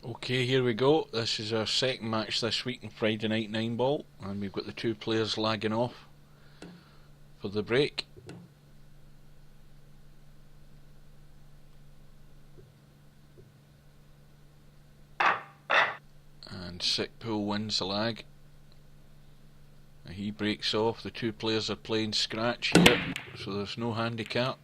Okay, here we go. This is our second match this week in Friday Night 9 Ball, and we've got the two players lagging off for the break. And Sickpool wins the lag. And he breaks off. The two players are playing scratch here, so there's no handicap.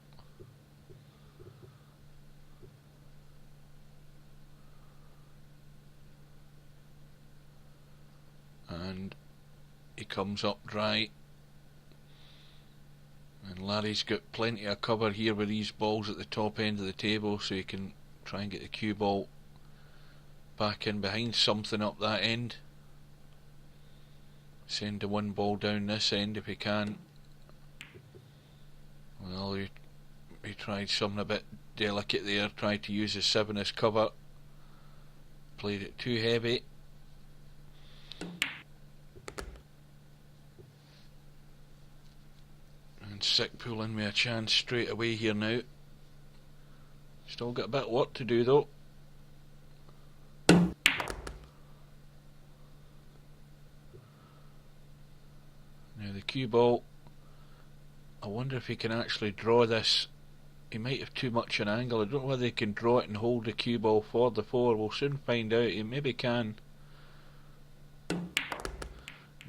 And he comes up dry, and Larry's got plenty of cover here with these balls at the top end of the table, so he can try and get the cue ball back in behind something up that end. Send the one ball down this end if he can. Well, he tried something a bit delicate there, tried to use his 7 as cover, played it too heavy. And Sickpool in with a chance straight away here now. Still got a bit of work to do though. Now the cue ball, I wonder if he can actually draw this. He might have too much an angle. I don't know whether he can draw it and hold the cue ball for the 4. We'll soon find out. He maybe can.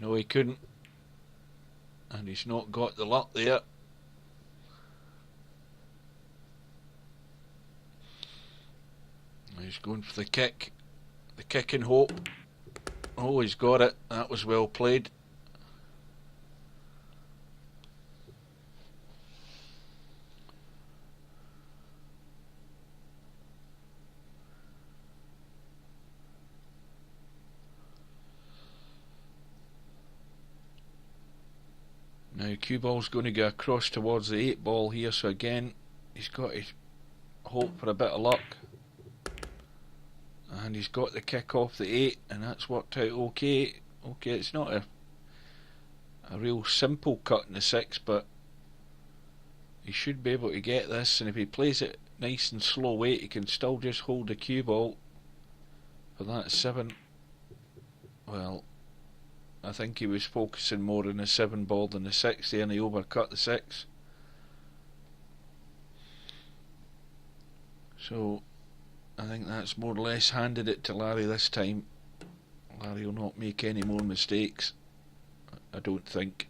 No, he couldn't. And he's not got the luck there. He's going for the kick and hope. Oh, he's got it. That was well played. Now cue ball's going to go across towards the 8 ball here, so again he's got to hope for a bit of luck. And he's got the kick off the 8, and that's worked out okay. Okay, it's not a real simple cut in the 6, but he should be able to get this, and if he plays it nice and slow weight, he can still just hold the cue ball for that 7. Well, I think he was focusing more on the 7 ball than the 6 there, and he overcut the 6. So I think that's more or less handed it to Larry this time. Larry will not make any more mistakes, I don't think.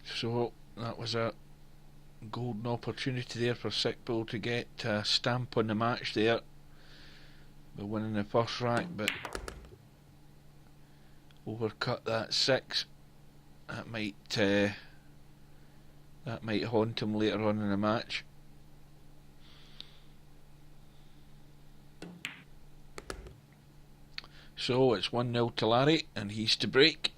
So that was a golden opportunity there for Sickpool to get a stamp on the match there by winning the first rack, but overcut that 6. That might haunt him later on in the match. So it's 1-0 to Larry, and he's to break.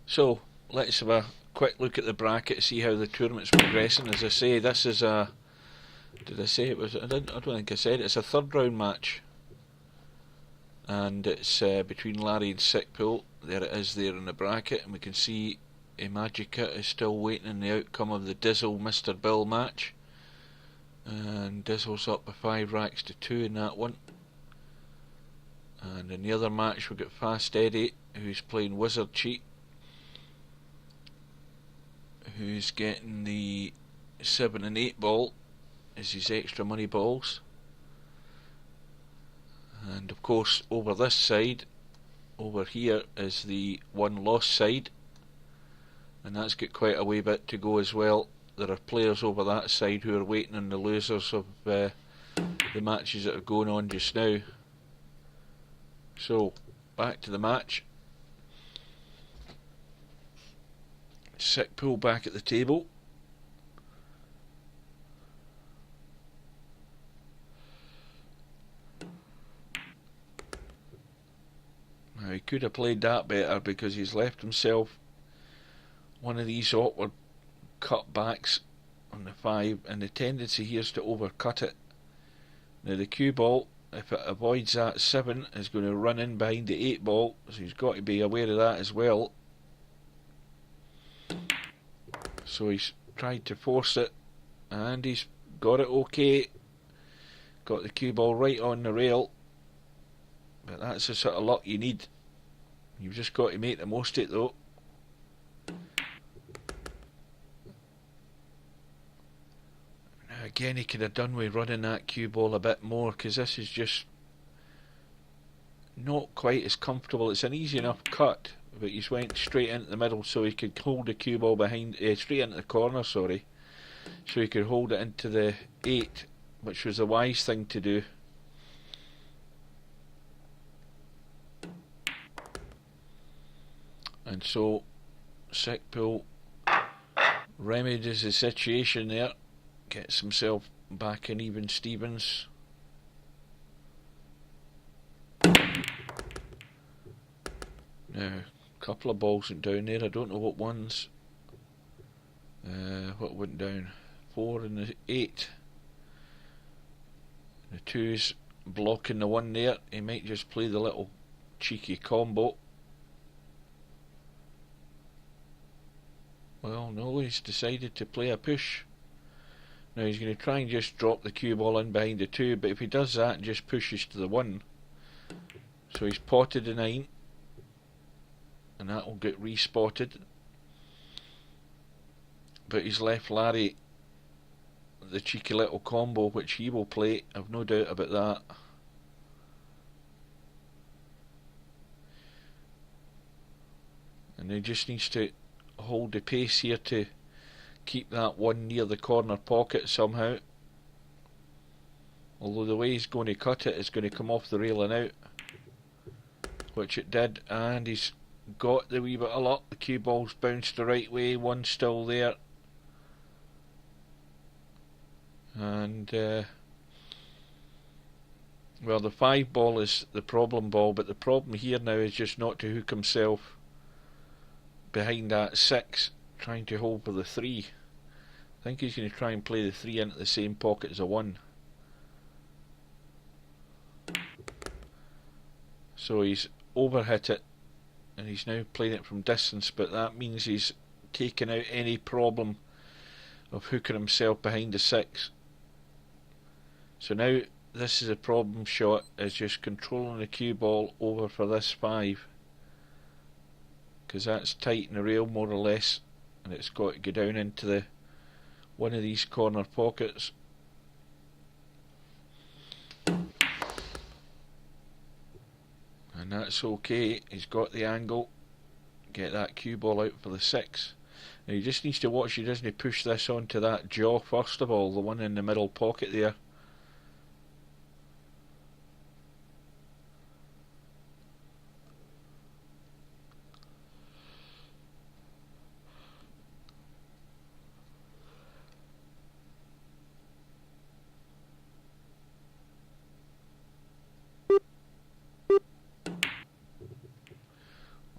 So let's have a quick look at the bracket, see how the tournament's progressing. As I say, this is a... Did I say it was... I don't think I said it. It's a 3rd round match. And it's between Larry and Sickpool. There it is there in the bracket, and we can see Magica is still waiting on the outcome of the Dizzle Mr. Bill match, and Dizzle's up by 5 racks to 2 in that one. And in the other match we've got Fast Eddie, who's playing Wizard Cheat, who's getting the 7 and 8 ball as his extra money balls. And of course over this side, over here, is the 1 loss side, and that's got quite a wee bit to go as well. There are players over that side who are waiting on the losers of the matches that are going on just now. So back to the match. Sickpool back at the table. Now he could have played that better, because he's left himself one of these awkward cutbacks on the 5, and the tendency here is to overcut it. Now the cue ball, if it avoids that 7, is going to run in behind the 8 ball, so he's got to be aware of that as well. So he's tried to force it, and he's got it okay. Got the cue ball right on the rail, but that's the sort of luck you need. You've just got to make the most of it though. Now again, he could have done with running that cue ball a bit more, because this is just not quite as comfortable. It's an easy enough cut, but he's went straight into the middle, so he could hold the cue ball behind, straight into the corner, sorry, so he could hold it into the 8, which was the wise thing to do. And so Sickpool remedies the situation there, gets himself back in even Stevens. Now, a couple of balls went down there. I don't know what ones. What went down? 4 and the 8. The 2's blocking the 1 there. He might just play the little cheeky combo. Well, no, he's decided to play a push. Now he's going to try and just drop the cue ball in behind the 2, but if he does that and just pushes to the 1, so he's potted the 9, and that will get respotted. But he's left Larry the cheeky little combo, which he will play, I've no doubt about that. And he just needs to hold the pace here to keep that 1 near the corner pocket somehow. Although the way he's going to cut it is going to come off the rail and out, which it did, and he's got the wee bit of luck. The cue ball's bounced the right way, 1 still there. And well, the 5 ball is the problem ball, but the problem here now is just not to hook himself behind that 6, trying to hold for the 3. I think he's going to try and play the 3 into the same pocket as a 1. So he's overhit it, and he's now playing it from distance, but that means he's taken out any problem of hooking himself behind the 6. So now this is a problem shot, is just controlling the cue ball over for this 5, because that's tight in the rail more or less, and it's got to go down into the one of these corner pockets. And that's okay, he's got the angle. Get that cue ball out for the 6. Now he just needs to watch he doesn't push this onto that jaw first of all, the one in the middle pocket there.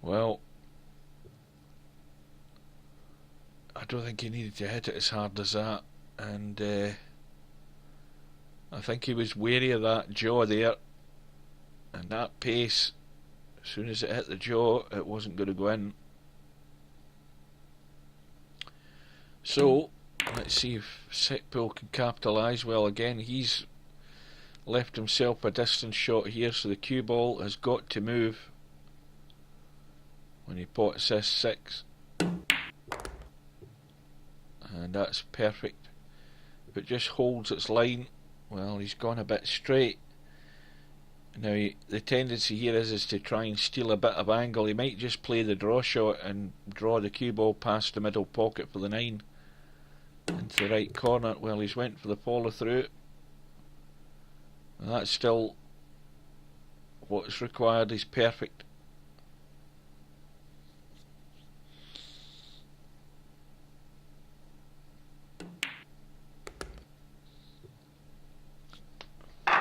Well, I don't think he needed to hit it as hard as that, and I think he was wary of that jaw there, and that pace, as soon as it hit the jaw, it wasn't going to go in. So let's see if Sickpool can capitalise. Well, again, he's left himself a distance shot here, so the cue ball has got to move when he pots this 6, and that's perfect. If it just holds its line, well, he's gone a bit straight. Now the tendency here is to try and steal a bit of angle. He might just play the draw shot and draw the cue ball past the middle pocket for the 9 into the right corner. Well, he's went for the follow through, and that's still what's required. He's perfect.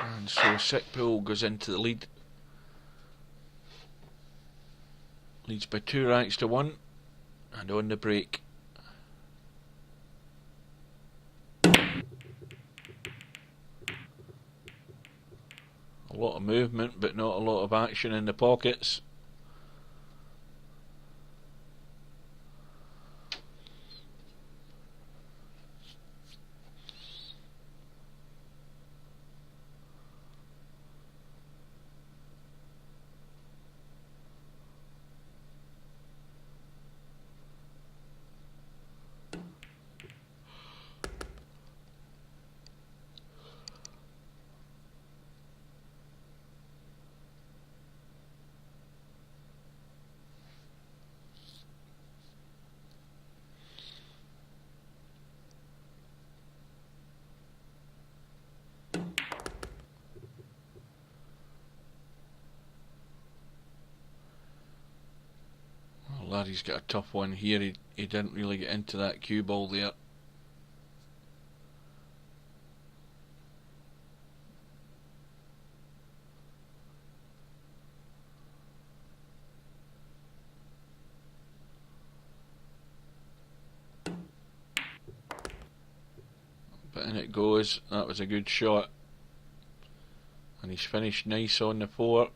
And so Sickpool goes into the lead. Leads by 2 ranks to 1, and on the break. A lot of movement, but not a lot of action in the pockets. Larry's got a tough one here. He didn't really get into that cue ball there. But in it goes. That was a good shot. And he's finished nice on the 4.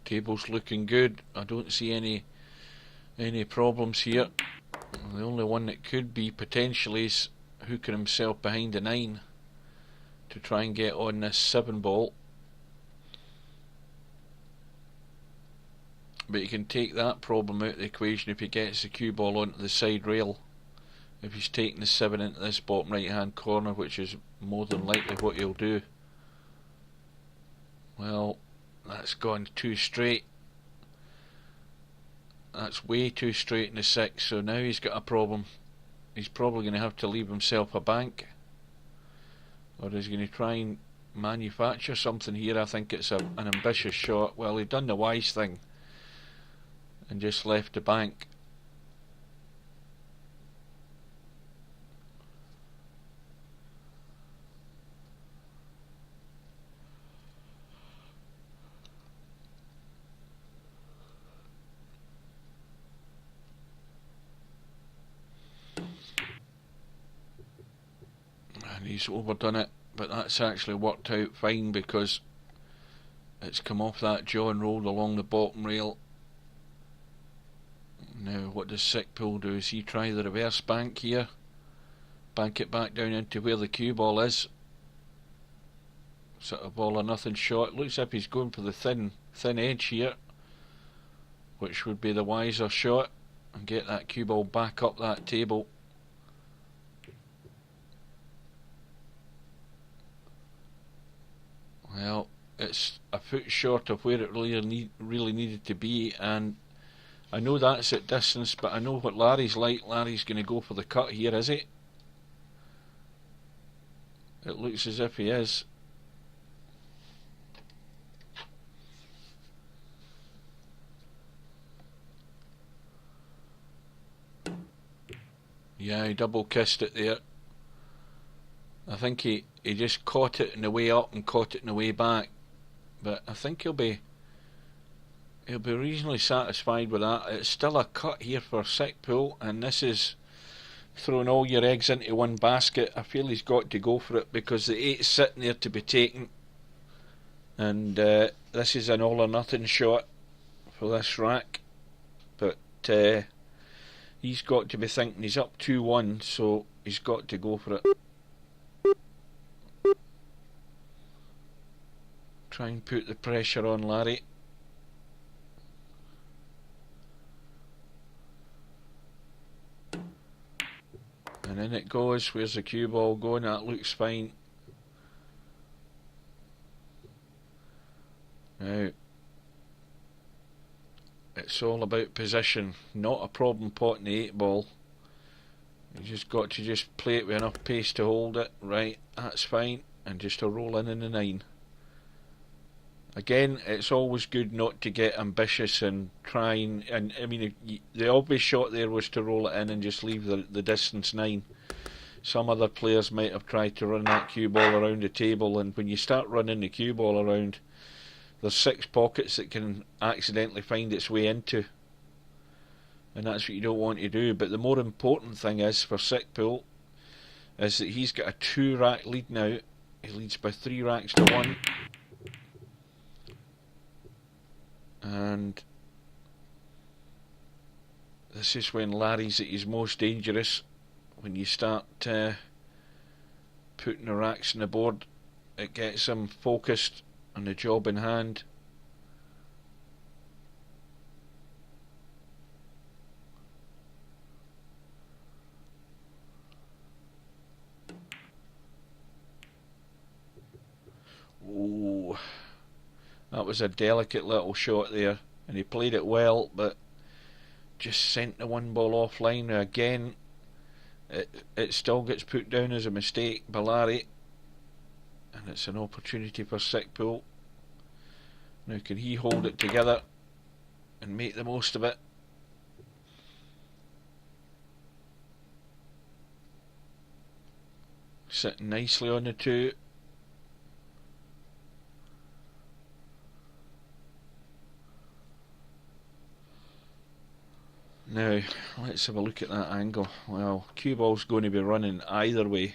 Table's looking good. I don't see any problems here. The only one that could be potentially is hooking himself behind a 9 to try and get on this 7 ball. But you can take that problem out of the equation if he gets the cue ball onto the side rail. If he's taking the 7 into this bottom right hand corner, which is more than likely what he'll do. Well, that's gone too straight. That's way too straight in the 6, so now he's got a problem. He's probably going to have to leave himself a bank. Or he's going to try and manufacture something here. I think it's an ambitious shot. Well, he's done the wise thing and just left the bank. And he's overdone it, but that's actually worked out fine because it's come off that jaw and rolled along the bottom rail. Now what does Sickpool do? Does he try the reverse bank here? Bank it back down into where the cue ball is. Sort of all or nothing shot. Looks like he's going for the thin edge here, which would be the wiser shot, and get that cue ball back up that table. Well, it's a foot short of where it really needed to be, and I know that's at distance, but I know what Larry's like. Larry's going to go for the cut here, is he? It looks as if he is. Yeah, he double kissed it there. I think he just caught it in the way up and caught it in the way back, but I think he'll be reasonably satisfied with that. It's still a cut here for Sickpool, and this is throwing all your eggs into one basket. I feel he's got to go for it because the 8's sitting there to be taken, and this is an all or nothing shot for this rack. But he's got to be thinking he's up 2-1, so he's got to go for it. Try and put the pressure on Larry. And in it goes. Where's the cue ball going? That looks fine. Now, it's all about position, not a problem potting the 8 ball. You just got to just play it with enough pace to hold it. Right, that's fine. And just a roll in the 9. Again, it's always good not to get ambitious and try and I mean, the obvious shot there was to roll it in and just leave the distance 9. Some other players might have tried to run that cue ball around the table, and when you start running the cue ball around, there's 6 pockets it can accidentally find its way into, and that's what you don't want to do. But the more important thing is for Sickpool is that he's got a 2-rack lead now. He leads by 3 racks to 1. And this is when Larry's at his most dangerous. When you start putting the racks on the board, it gets him focused on the job in hand. Ooh. That was a delicate little shot there, and he played it well, but just sent the 1 ball offline. Now again, it still gets put down as a mistake by Larry, and it's an opportunity for Sickpool. Now can he hold it together and make the most of it? Sitting nicely on the 2. Now, let's have a look at that angle. Well, cue ball's going to be running either way.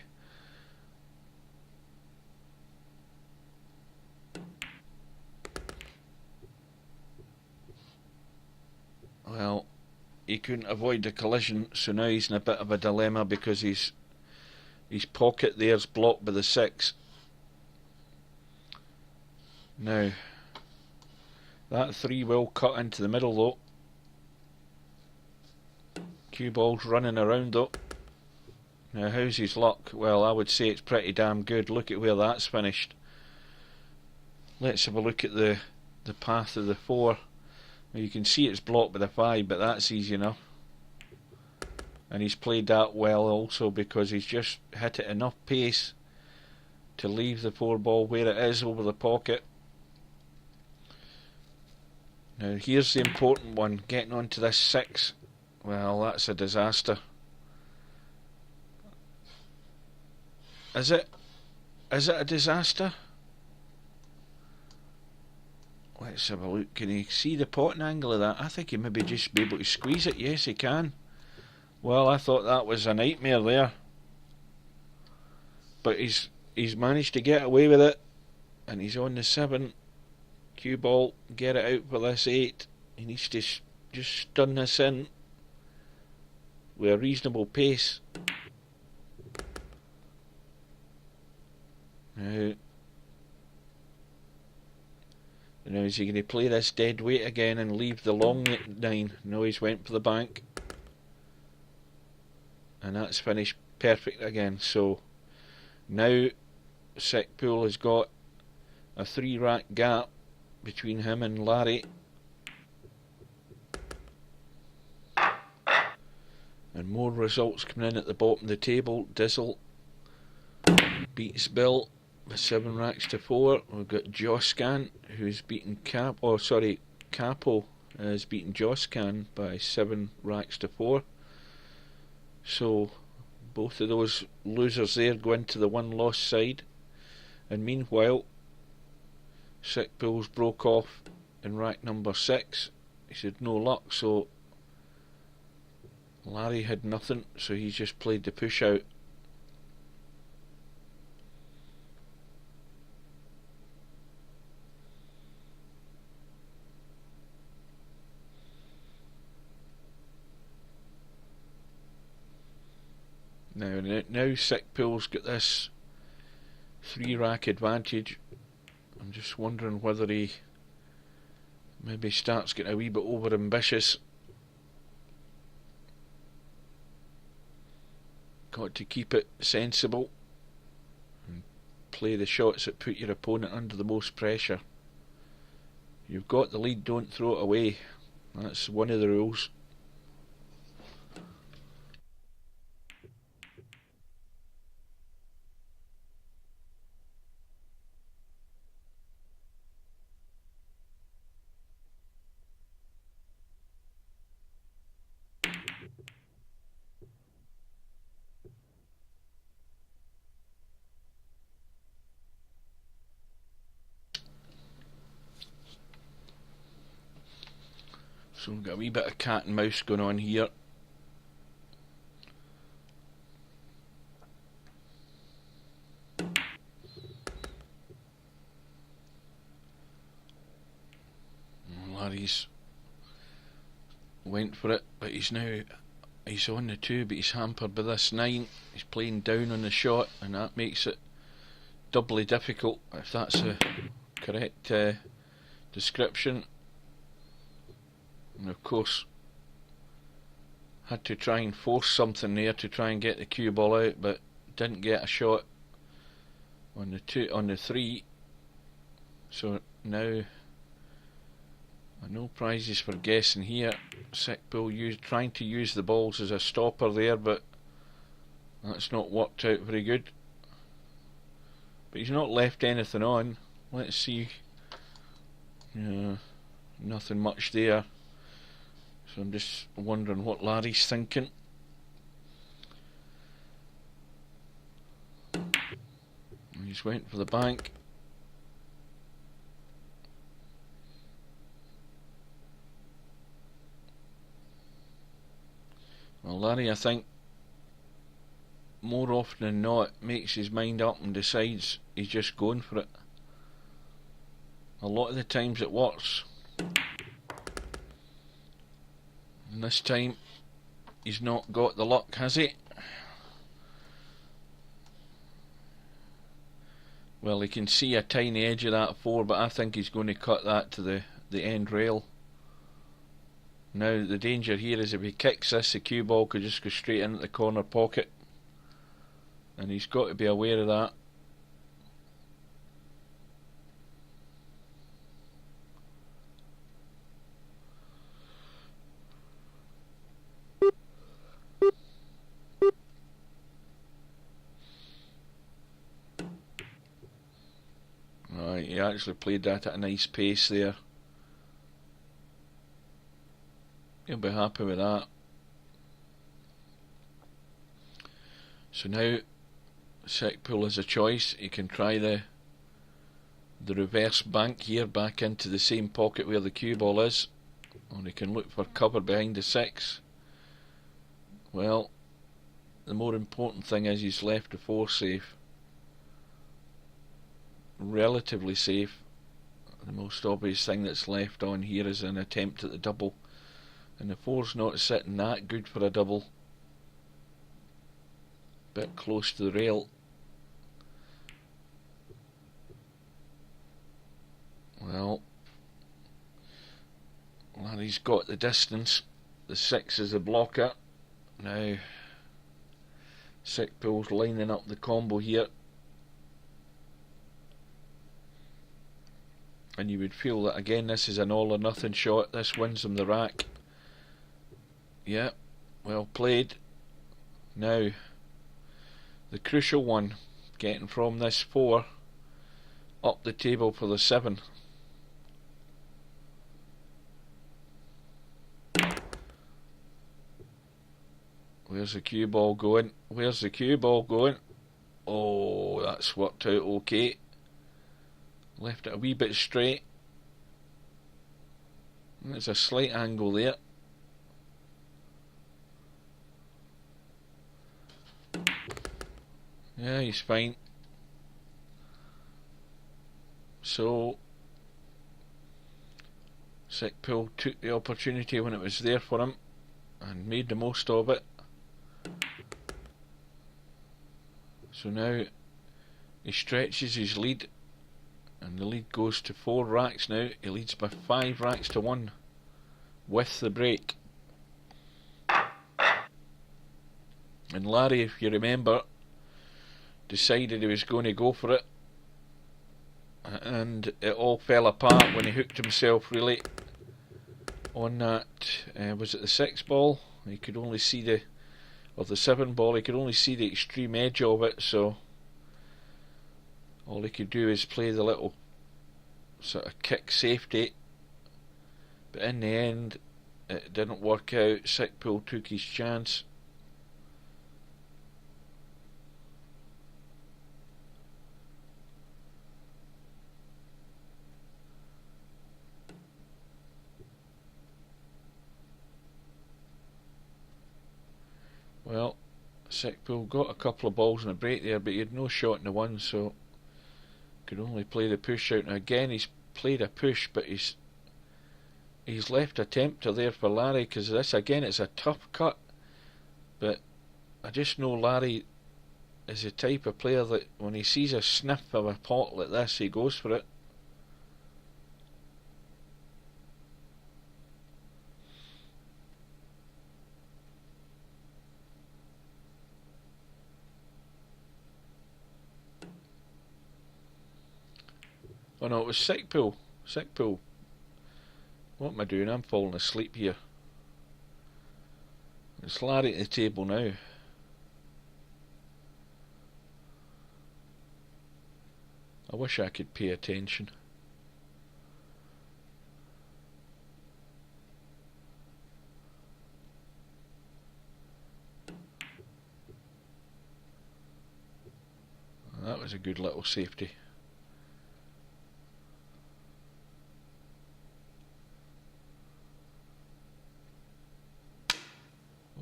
Well, he couldn't avoid the collision, so now he's in a bit of a dilemma because his pocket there's blocked by the 6. Now, that 3 will cut into the middle though. Cue ball's running around though. Now how's his luck? Well, I would say it's pretty damn good. Look at where that's finished. Let's have a look at the path of the 4. Now you can see it's blocked by the 5, but that's easy enough. And he's played that well also because he's just hit it enough pace to leave the 4 ball where it is over the pocket. Now here's the important one, getting onto this 6. Well, that's a disaster. Is it? Is it a disaster? Let's have a look. Can he see the potting angle of that? I think he maybe just be able to squeeze it. Yes, he can. Well, I thought that was a nightmare there. But he's managed to get away with it. And he's on the 7. Cue ball, get it out for this 8. He needs to just stun this in with a reasonable pace. Now is he going to play this dead weight again and leave the long 9? No, he's went for the bank. And that's finished perfect again. So now Sickpool has got a 3 rack gap between him and Larry. And more results coming in at the bottom of the table. Dizzle beats Bill with 7 racks to 4. We've got Joscan who's beaten Capo has beaten Joscan by 7 racks to 4. So both of those losers there go into the 1 loss side. And meanwhile, Sickpool's broke off in rack number 6. He said no luck, so Larry had nothing, so he's just played the push out. Now Sickpool's got this 3 rack advantage. I'm just wondering whether he maybe starts getting a wee bit over ambitious. Got to keep it sensible and play the shots that put your opponent under the most pressure. You've got the lead, don't throw it away. That's one of the rules. So we've got a wee bit of cat and mouse going on here. Larry's went for it, but he's on the 2, but he's hampered by this 9. He's playing down on the shot, and that makes it doubly difficult, if that's a correct description. And of course had to try and force something there to try and get the cue ball out, but didn't get a shot on the 3. So now no prizes for guessing here. Sickpool trying to use the balls as a stopper there, but that's not worked out very good. But he's not left anything on. Let's see. Yeah, nothing much there. So I'm just wondering what Larry's thinking. He's waiting for the bank. Well, Larry, I think, more often than not, makes his mind up and decides he's just going for it. A lot of the times it works. And this time, he's not got the luck, has he? Well, he can see a tiny edge of that 4, but I think he's going to cut that to the end rail. Now, the danger here is if he kicks this, the cue ball could just go straight into the corner pocket. And he's got to be aware of that. Right, he actually played that at a nice pace there. He'll be happy with that. So now Sickpool has a choice. He can try the reverse bank here back into the same pocket where the cue ball is, or he can look for cover behind the 6. Well, the more important thing is he's left the 4 safe. Relatively safe. The most obvious thing that's left on here is an attempt at the double, and the 4's not sitting that good for a double. Bit close to the rail. Well, Larry's got the distance. The 6 is a blocker. Now Sickpool's lining up the combo here, and you would feel that again this is an all or nothing shot. This wins him the rack. Yeah, well played. Now the crucial one, getting from this 4 up the table for the 7. Where's the cue ball going? Where's the cue ball going? Oh, that's worked out okay. Left it a wee bit straight. There's a slight angle there. Yeah, he's fine. So Sickpool took the opportunity when it was there for him and made the most of it. So now he stretches his lead, and the lead goes to 4 racks now. He leads by 5 racks to 1 with the break. And Larry, if you remember, decided he was going to go for it, and it all fell apart when he hooked himself really on that, was it the 6 ball? He could only see the 7 ball, he could only see the extreme edge of it, so all he could do is play the little sort of kick safety, but in the end it didn't work out. Sickpool took his chance. Well, Sickpool got a couple of balls in a break there, but he had no shot in the 1, so could only play the push out. Now again, he's played a push, but he's left a tempter there for Larry, because this again, it's a tough cut, but I just know Larry is the type of player that when he sees a sniff of a pot like this, he goes for it. Oh no, it was Sickpool. Sickpool. What am I doing? I'm falling asleep here. It's Larry at the table now. I wish I could pay attention. was a good little safety.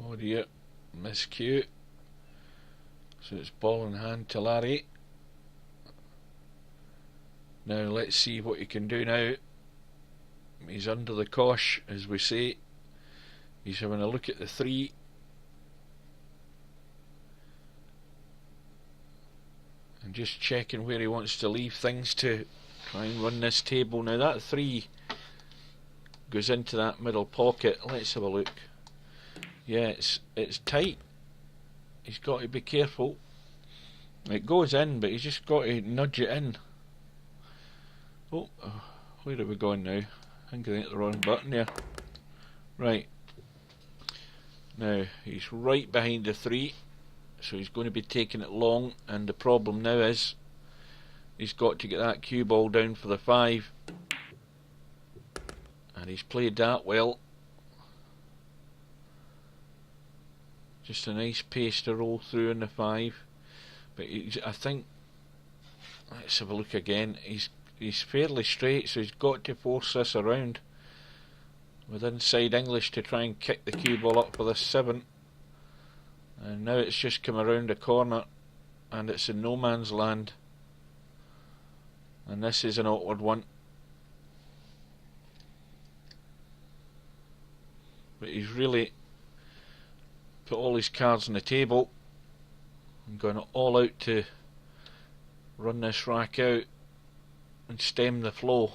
Oh dear, miscue. So it's ball in hand to Larry. Now let's see what he can do now. He's under the cosh, as we say. He's having a look at the 3. And just checking where he wants to leave things to try and run this table. Now that 3 goes into that middle pocket. Let's have a look. Yeah, it's tight. He's got to be careful. It goes in, but he's just got to nudge it in. Oh, where are we going now? I think I hit the wrong button there. Right. Now, he's right behind the 3, so he's going to be taking it long, and the problem now is he's got to get that cue ball down for the 5. And he's played that well. Just a nice pace to roll through in the 5. But I think, let's have a look again, he's fairly straight, so he's got to force this around with inside English to try and kick the cue ball up for the 7. And now it's just come around the corner and it's in no man's land, and this is an awkward one. But he's really put all his cards on the table and going all out to run this rack out and stem the flow.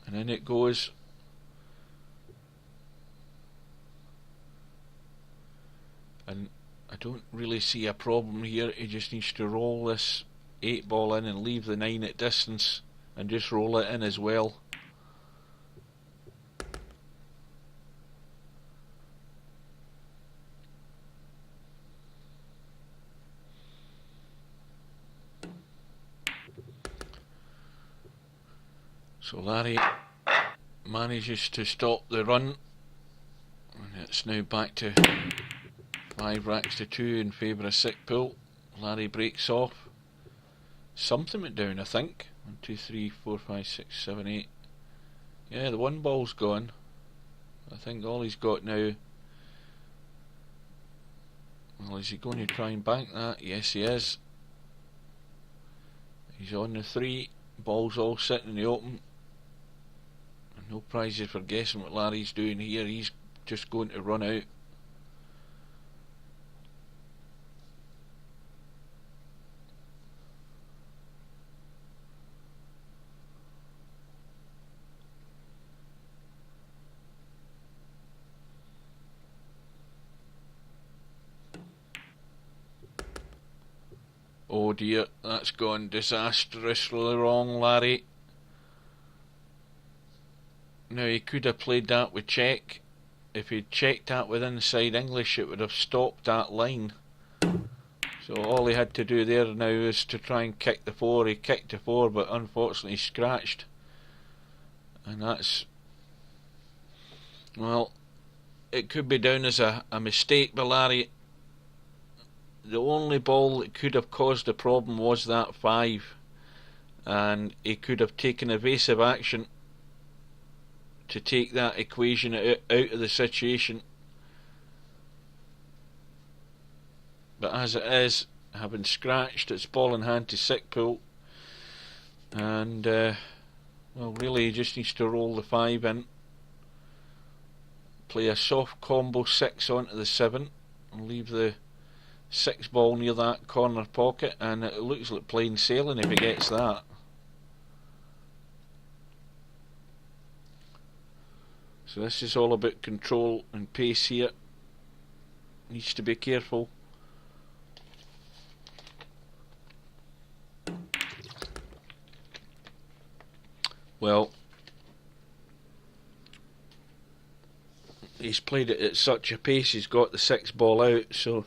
And in it goes. And I don't really see a problem here. He just needs to roll this 8 ball in and leave the 9 at distance and just roll it in as well. So Larry manages to stop the run, and it's now back to 5 racks to 2 in favour of Sickpool. Larry breaks off. Something went down, I think. 1, 2, 3, 4, 5, 6, 7, 8. Yeah, the 1 ball's gone. I think all he's got now. Well, is he going to try and bank that? Yes, he is. He's on the 3. Ball's all sitting in the open. No prizes for guessing what Larry's doing here. He's just going to run out. Oh dear, that's gone disastrously wrong, Larry. Now he could have played that with check. If he'd checked that with inside English, it would have stopped that line. So all he had to do there now is to try and kick the 4. He kicked the 4, but unfortunately scratched. And that's, well, it could be down as a mistake by Larry. The only ball that could have caused the problem was that 5, and he could have taken evasive action to take that equation out of the situation. But as it is, having scratched, it's ball in hand to Sickpool, and well, really he just needs to roll the 5 in, play a soft combo 6 onto the 7 and leave the 6 ball near that corner pocket, and it looks like plain sailing if he gets that. So this is all about control and pace here. Needs to be careful. Well, he's played it at such a pace, he's got the 6 ball out, so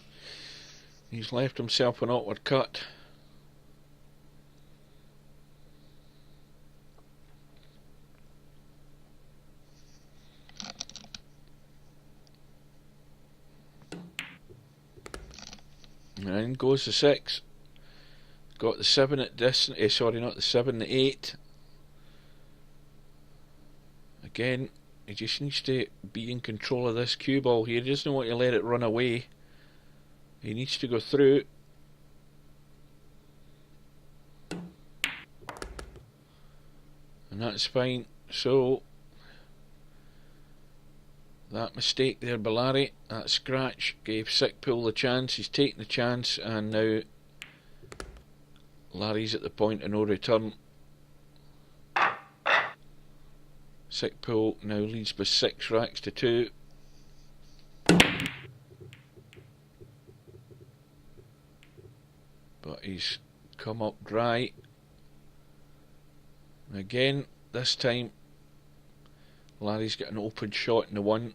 he's left himself an awkward cut. And in goes the 6. Got the 7 at distance. Sorry, not the 7, the 8. Again, he just needs to be in control of this cue ball here. He doesn't want to let it run away. He needs to go through. And that's fine. So, that mistake there by Larry, that scratch, gave Sickpool the chance. He's taken the chance, and now Larry's at the point of no return. Sickpool now leads by 6 racks to 2. But he's come up dry. And again, this time Larry's got an open shot in the 1.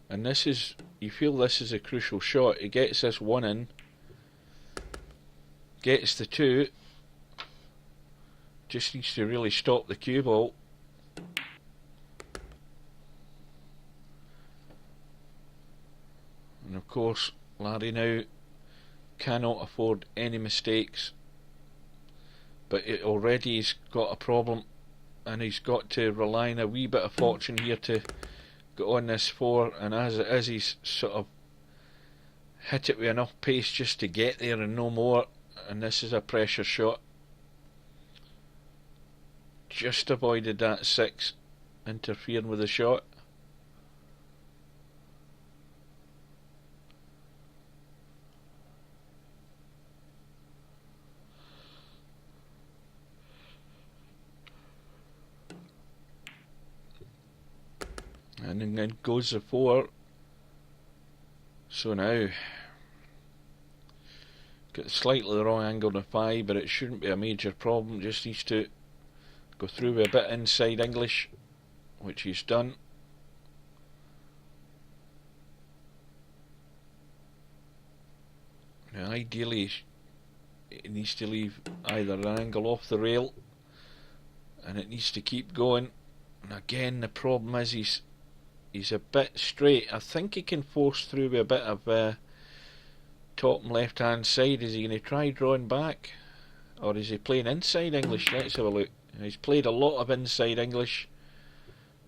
And this is, you feel this is a crucial shot. He gets this 1 in, gets the 2, just needs to really stop the cue ball. And of course, Larry now cannot afford any mistakes, but already he's got a problem, and he's got to rely on a wee bit of fortune here to get on this 4, and as it is, he's sort of hit it with enough pace just to get there and no more, and this is a pressure shot. Just avoided that 6 interfering with the shot. And then goes the 4. So now, got slightly the wrong angle on the 5, but it shouldn't be a major problem. Just needs to go through with a bit inside English, which he's done. Now ideally, it needs to leave either an angle off the rail, and it needs to keep going. And again, the problem is he's a bit straight. I think he can force through with a bit of top and left hand side. Is he going to try drawing back, or is he playing inside English? Let's have a look. He's played a lot of inside English.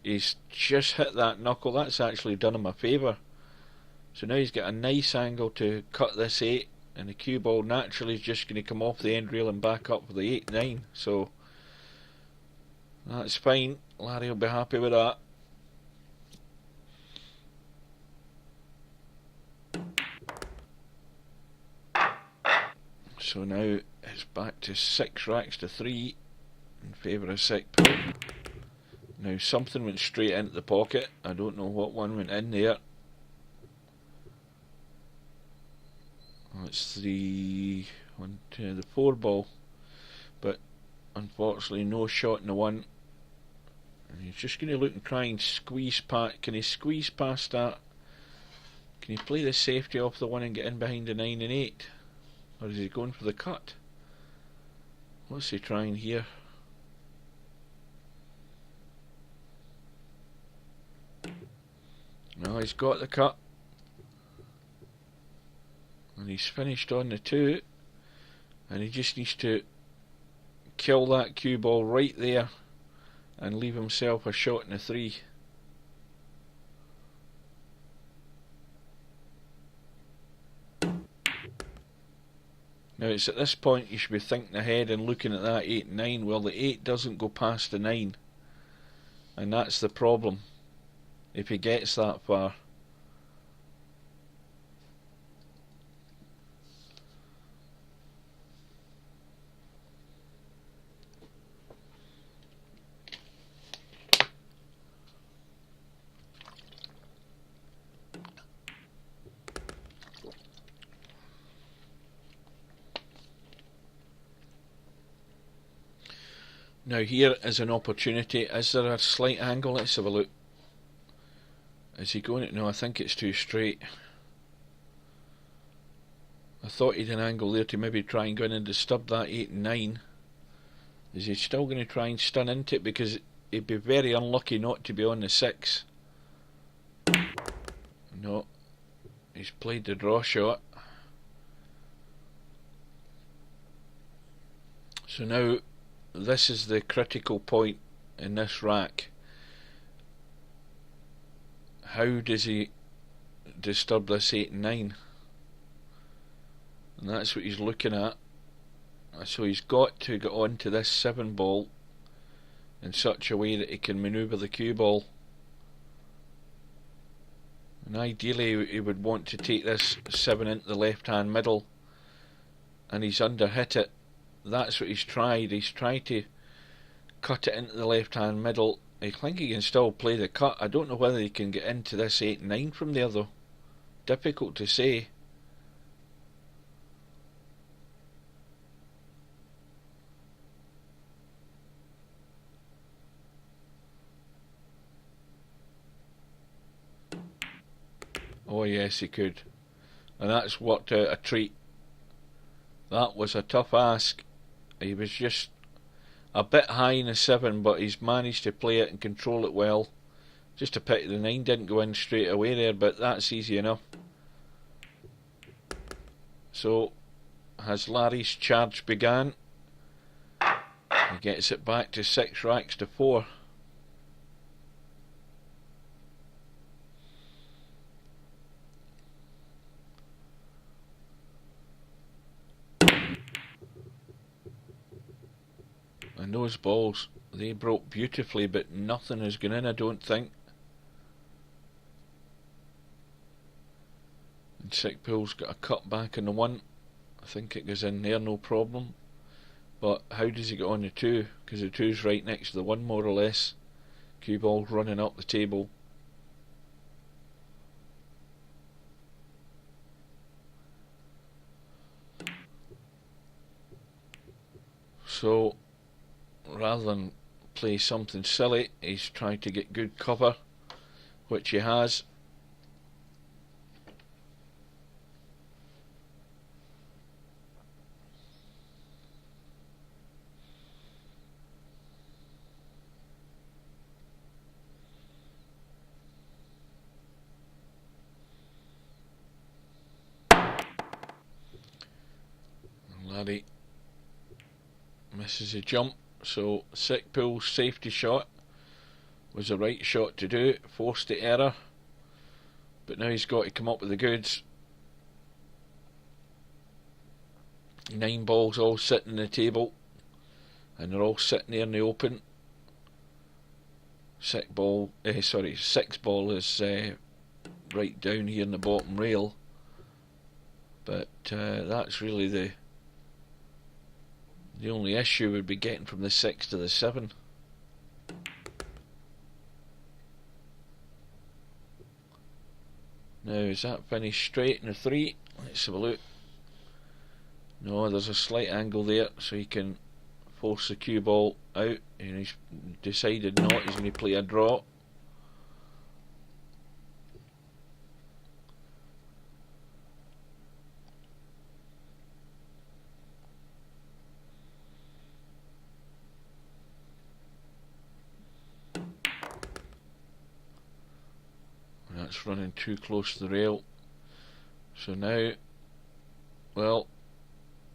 He's just hit that knuckle. That's actually done him a favour. So now he's got a nice angle to cut this 8, and the cue ball naturally is just going to come off the end rail and back up for the 8-9. So that's fine. Larry will be happy with that. So now it's back to 6 racks to 3 in favour of Sickpool. Now something went straight into the pocket. I don't know what one went in there. Oh, it's the 4 ball, but unfortunately no shot in the 1. And he's just going to look and try and squeeze past. Can he squeeze past that? Can he play the safety off the 1 and get in behind the 9 and 8? Or is he going for the cut? What's he trying here? No, he's got the cut. And he's finished on the 2. And he just needs to kill that cue ball right there and leave himself a shot in the 3. Now it's at this point you should be thinking ahead and looking at that 8-9. Well, the 8 doesn't go past the 9, and that's the problem if he gets that far. Now here is an opportunity. Is there a slight angle? Let's have a look. Is he going? No, I think it's too straight. I thought he'd an angle there to maybe try and go in and disturb that 8 and 9. Is he still going to try and stun into it? Because he'd be very unlucky not to be on the 6. No. He's played the draw shot. So now this is the critical point in this rack. How does he disturb this 8 and 9? And that's what he's looking at. So he's got to get onto this 7 ball in such a way that he can manoeuvre the cue ball. And ideally he would want to take this 7 into the left hand middle, and he's underhit it. That's what he's tried. He's tried to cut it into the left hand middle. I think he can still play the cut. I don't know whether he can get into this 8 and 9 from there though. Difficult to say. Oh yes, he could. And that's worked out a treat. That was a tough ask. He was just a bit high in the 7, but he's managed to play it and control it well. Just a pity the 9 didn't go in straight away there, but that's easy enough. So, has Larry's charge began? He gets it back to 6 racks to 4. And those balls, they broke beautifully, but nothing has gone in, I don't think. And Sickpool.It's got a cut back on the 1. I think it goes in there, no problem. But how does he get on the 2? Because the 2's right next to the 1 more or less. Cue ball's running up the table. So rather than play something silly, he's trying to get good cover, which he has. Larry misses a jump, so Sickpool.It's safety shot was the right shot to do, forced the error, but now he's got to come up with the goods. 9 balls all sitting on the table, and they're all sitting there in the open. 6 ball is right down here in the bottom rail, but that's really the only issue would be getting from the 6 to the 7. Now is that finished straight in the 3? Let's have a look. No, there's a slight angle there, so he can force the cue ball out, and he's decided not, he's going to play a draw. That's running too close to the rail. So now, well,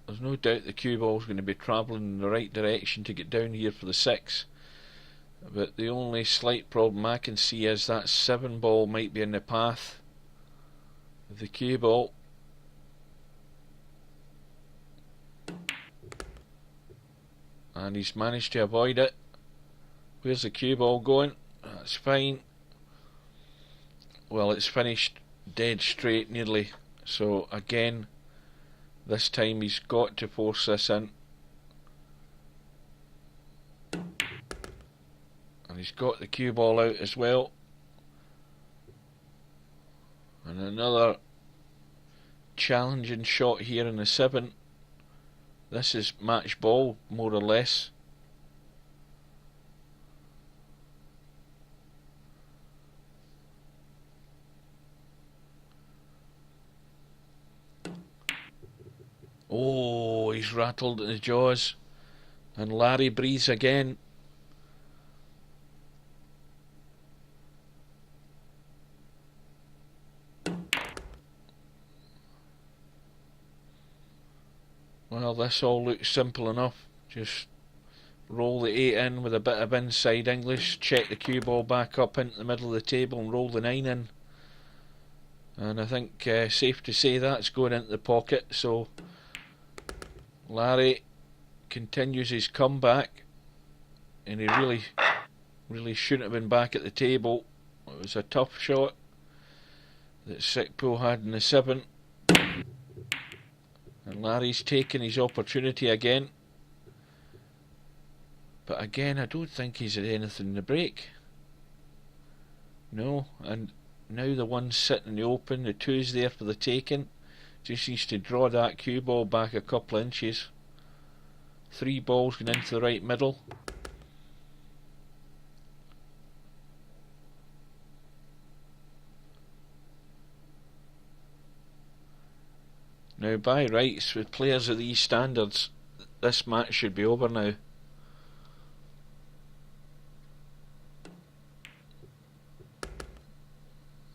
there's no doubt the cue ball's going to be travelling in the right direction to get down here for the 6. But the only slight problem I can see is that 7 ball might be in the path of the cue ball. And he's managed to avoid it. Where's the cue ball going? That's fine. Well, it's finished dead straight nearly, so again this time he's got to force this in, and he's got the cue ball out as well, and another challenging shot here in the 7. This is match ball more or less. Oh, he's rattled in the jaws, and Larry breathes again. Well, this all looks simple enough. Just roll the 8 in with a bit of inside English, check the cue ball back up into the middle of the table and roll the 9 in. And I think safe to say that's going into the pocket. So Larry continues his comeback, and he really shouldn't have been back at the table. It was a tough shot that Sickpool had in the 7, and Larry's taken his opportunity again. But again, I don't think he's had anything in the break. No, and now the 1's sitting in the open, the 2's there for the taking. Just needs to draw that cue ball back a couple of inches. 3 balls going into the right middle. Now, by rights, with players of these standards, this match should be over now.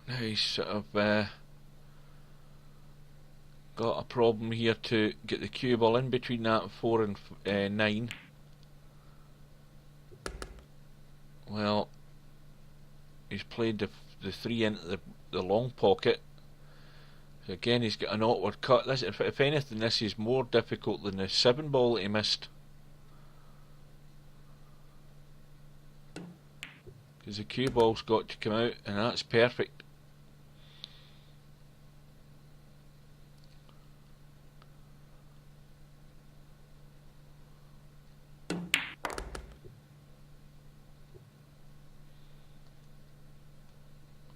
Now he's sort of got a problem here to get the cue ball in between that 4 and 9. Well, he's played the 3 into the long pocket. So again, he's got an awkward cut. This, if anything, this is more difficult than the 7 ball that he missed. Because the cue ball's got to come out, and that's perfect.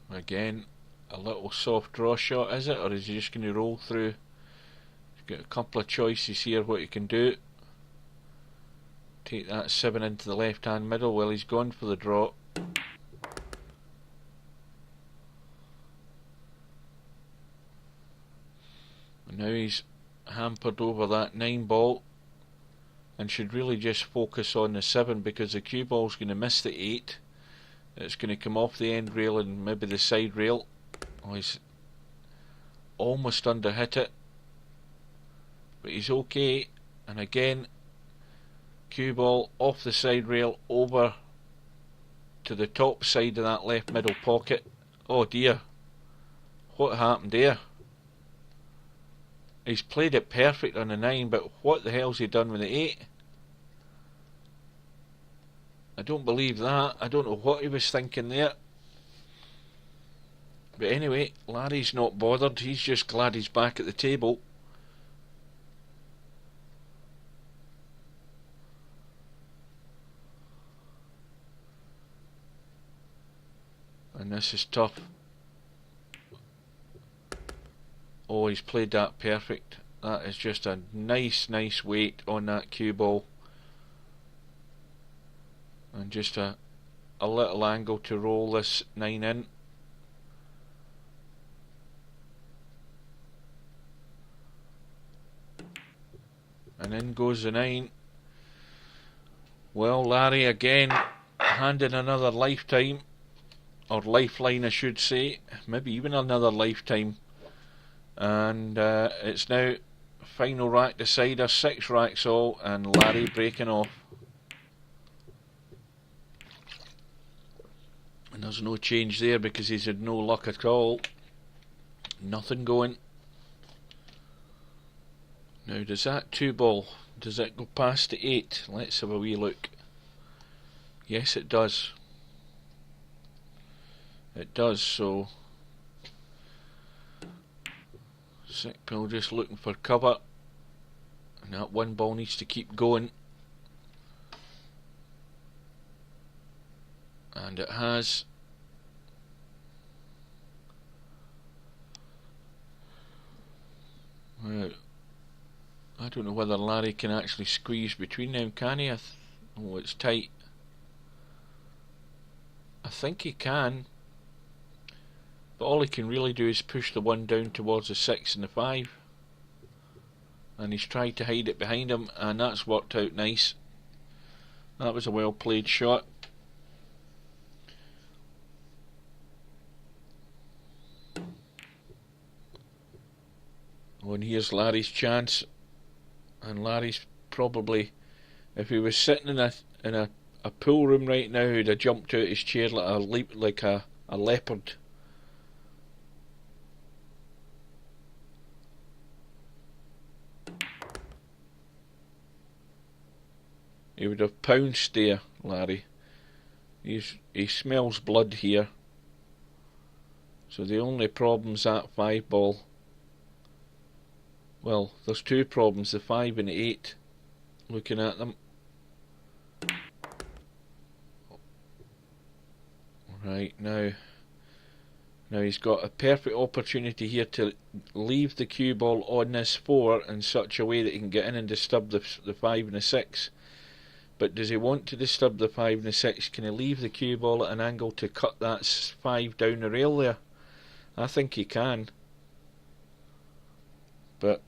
Again, a little soft draw shot, is it? Or is he just going to roll through? He's got a couple of choices here what he can do. Take that 7 into the left hand middle. Well, he's gone for the draw. And now he's hampered over that 9 ball, and should really just focus on the 7, because the cue ball's going to miss the 8. It's going to come off the end rail and maybe the side rail. Oh, he's almost under hit it, but he's okay. And again, cue ball off the side rail over to the top side of that left middle pocket. Oh dear, what happened there? He's played it perfect on the 9, but what the hell's he done with the 8? I don't believe that. I don't know what he was thinking there. But anyway, Larry's not bothered. He's just glad he's back at the table. And this is tough. Oh, he's played that perfect. That is just a nice weight on that cue ball. And just a little angle to roll this 9 in. And in goes the 9. Well, Larry again handing another lifetime, or lifeline I should say, maybe even another lifetime. And it's now final rack decider, 6 racks all, and Larry breaking off. And there's no change there because he's had no luck at all. Nothing going. Now, does that 2 ball, does it go past the 8? Let's have a wee look. Yes, it does. It does, so Sickpool just looking for cover. And that 1 ball needs to keep going. And it has. Well, I don't know whether Larry can actually squeeze between them, can he? Oh, it's tight. I think he can. But all he can really do is push the 1 down towards the 6 and the 5. And he's tried to hide it behind him, and that's worked out nice. That was a well played shot. Oh, and here's Larry's chance. And Larry's probably, if he was sitting in a pool room right now, he'd have jumped out his chair like a leopard. He would have pounced there, Larry. He smells blood here. So the only problem's that 5 ball. Well, there's two problems, the 5 and the 8. Looking at them. Right, now he's got a perfect opportunity here to leave the cue ball on this 4 in such a way that he can get in and disturb the 5 and the 6. But does he want to disturb the 5 and the 6? Can he leave the cue ball at an angle to cut that 5 down the rail there? I think he can. But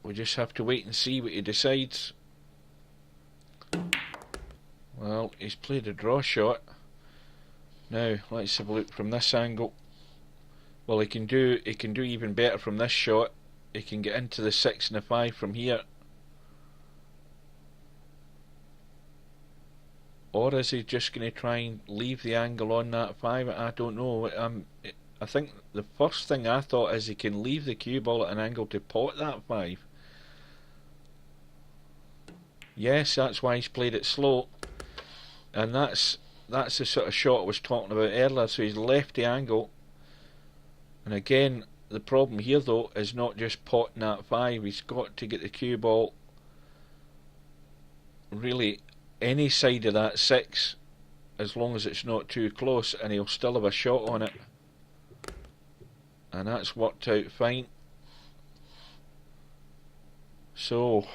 we just have to wait and see what he decides. Well, he's played a draw shot. Now, let's have a look from this angle. Well, he can do even better from this shot. He can get into the 6 and the 5 from here. Or is he just going to try and leave the angle on that 5? I don't know. I think the first thing I thought is he can leave the cue ball at an angle to pot that 5. Yes, that's why he's played it slow. And that's the sort of shot I was talking about earlier. So he's left the angle. And again, the problem here though is not just potting that 5. He's got to get the cue ball really any side of that 6, as long as it's not too close, and he'll still have a shot on it. And that's worked out fine. So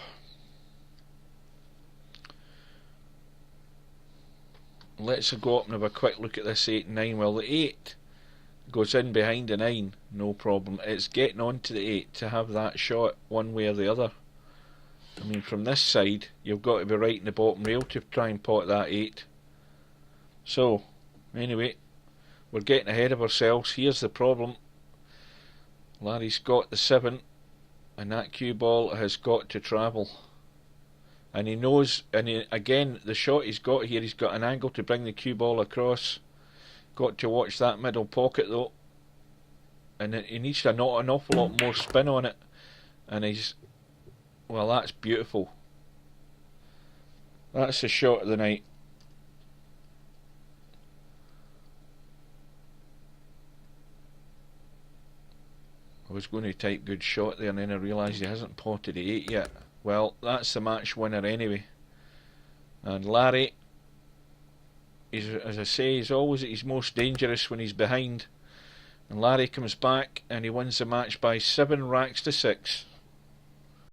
let's go up and have a quick look at this 8 and 9. Well, the 8 goes in behind the 9, no problem. It's getting on to the 8 to have that shot one way or the other. I mean, from this side, you've got to be right in the bottom rail to try and pot that 8. So, anyway, we're getting ahead of ourselves. Here's the problem. Larry's got the 7, and that cue ball has got to travel. And he knows, again, the shot he's got here, he's got an angle to bring the cue ball across. Got to watch that middle pocket though. And he needs to not an awful lot more spin on it. And he's... Well, that's beautiful. That's the shot of the night. I was going to type good shot there and then I realised he hasn't potted the 8 yet. Well, that's the match winner anyway. And Larry, as I say, he's always at his most dangerous when he's behind. And Larry comes back and he wins the match by 7 racks to 6.